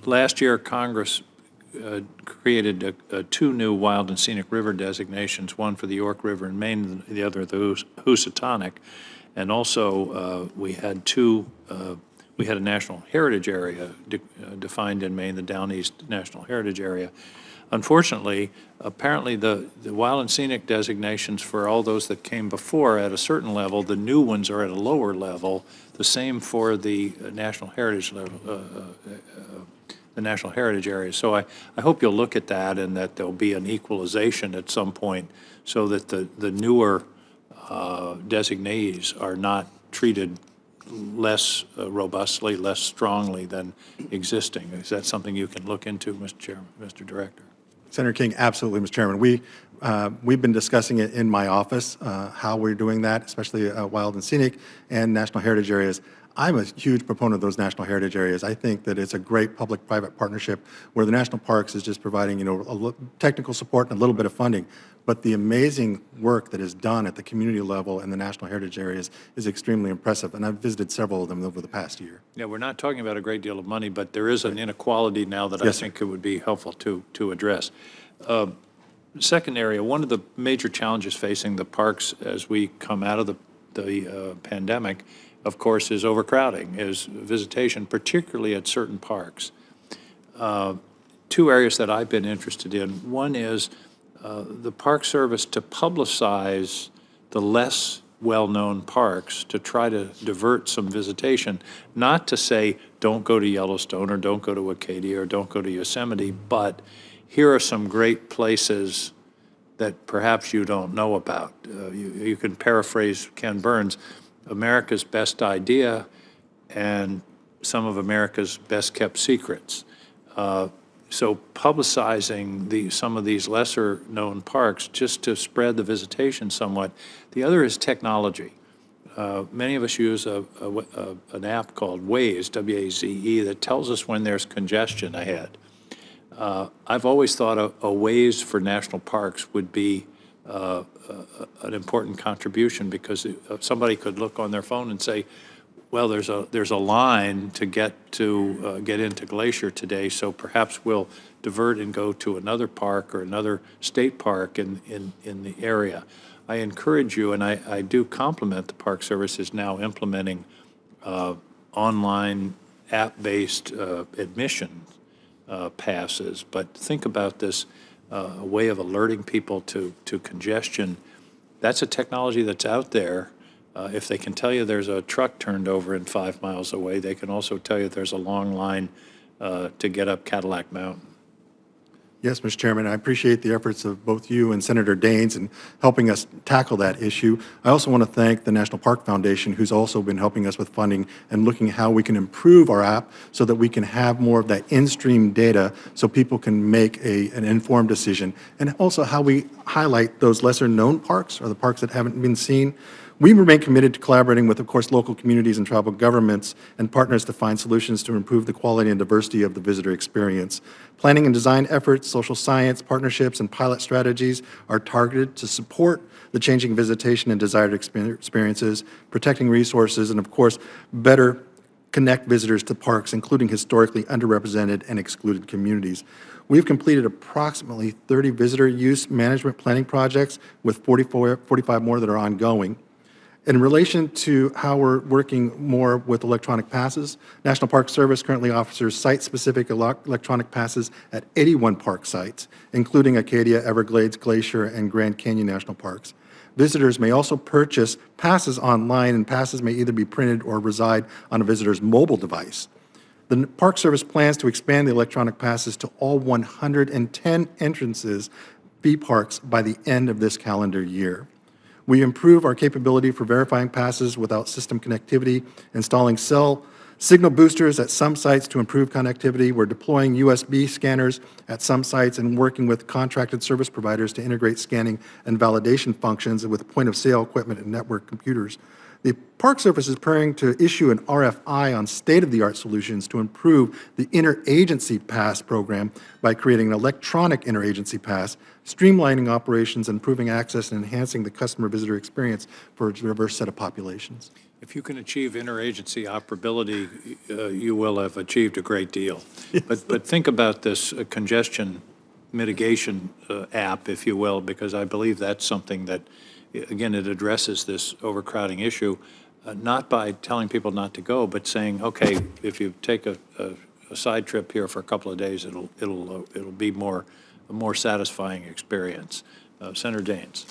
Last year, Congress created two new wild and scenic river designations, one for the York River in Maine, and the other the Housatonic. And also, we had a National Heritage Area defined in Maine, the Down East National Heritage Area. Unfortunately, apparently the wild and scenic designations for all those that came before at a certain level, the new ones are at a lower level. The same for the National Heritage level, the National Heritage Area. So I hope you'll look at that and that there'll be an equalization at some point so that the newer designees are not treated less robustly, less strongly than existing. Is that something you can look into, Mr. Chairman, Mr. Director? Senator King, absolutely, Mr. Chairman. We've been discussing it in my office, how we're doing that, especially wild and scenic and national heritage areas. I'm a huge proponent of those national heritage areas. I think that it's a great public-private partnership where the national parks is just providing, technical support and a little bit of funding. But the amazing work that is done at the community level in the national heritage areas is extremely impressive, and I've visited several of them over the past year. Yeah, we're not talking about a great deal of money, but there is an inequality now that I think it would be helpful to address. Second area, one of the major challenges facing the parks as we come out of the pandemic, of course, is overcrowding, is visitation, particularly at certain parks. Two areas that I've been interested in. One is the Park Service to publicize the less well-known parks to try to divert some visitation, not to say don't go to Yellowstone or don't go to Acadia or don't go to Yosemite, but here are some great places that perhaps you don't know about. You can paraphrase Ken Burns, America's best idea and some of America's best kept secrets. So publicizing some of these lesser known parks just to spread the visitation somewhat. The other is technology. Many of us use an app called Waze, W-A-Z-E, that tells us when there's congestion ahead. I've always thought a Waze for national parks would be an important contribution because somebody could look on their phone and say, well, there's a line to get into Glacier today, so perhaps we'll divert and go to another park or another state park in the area. I encourage you, and I do compliment the Park Service is now implementing online app-based admission passes, but think about this, a way of alerting people to congestion. That's a technology that's out there. If they can tell you there's a truck turned over in 5 miles away, they can also tell you there's a long line to get up Cadillac Mountain. Yes, Mr. Chairman, I appreciate the efforts of both you and Senator Daines in helping us tackle that issue. I also want to thank the National Park Foundation, who's also been helping us with funding and looking at how we can improve our app so that we can have more of that in-stream data so people can make an informed decision, and also how we highlight those lesser-known parks or the parks that haven't been seen. We remain committed to collaborating with, of course, local communities and tribal governments and partners to find solutions to improve the quality and diversity of the visitor experience. Planning and design efforts, social science, partnerships, and pilot strategies are targeted to support the changing visitation and desired experiences, protecting resources, and, of course, better connect visitors to parks, including historically underrepresented and excluded communities. We've completed approximately 30 visitor use management planning projects with 45 more that are ongoing. In relation to how we're working more with electronic passes, National Park Service currently offers site-specific electronic passes at 81 park sites, including Acadia, Everglades, Glacier, and Grand Canyon National Parks. Visitors may also purchase passes online, and passes may either be printed or reside on a visitor's mobile device. The Park Service plans to expand the electronic passes to all 110 entrances fee parks by the end of this calendar year. We improve our capability for verifying passes without system connectivity, installing cell signal boosters at some sites to improve connectivity. We're deploying USB scanners at some sites and working with contracted service providers to integrate scanning and validation functions with point-of-sale equipment and network computers. The Park Service is preparing to issue an RFI on state-of-the-art solutions to improve the interagency pass program by creating an electronic interagency pass, streamlining operations, improving access, and enhancing the customer visitor experience for a diverse set of populations. If you can achieve interagency operability, you will have achieved a great deal. But think about this congestion mitigation app, if you will, because I believe that's something that, again, it addresses this overcrowding issue, not by telling people not to go, but saying, okay, if you take a side trip here for a couple of days, it'll be a more satisfying experience. Senator Daines.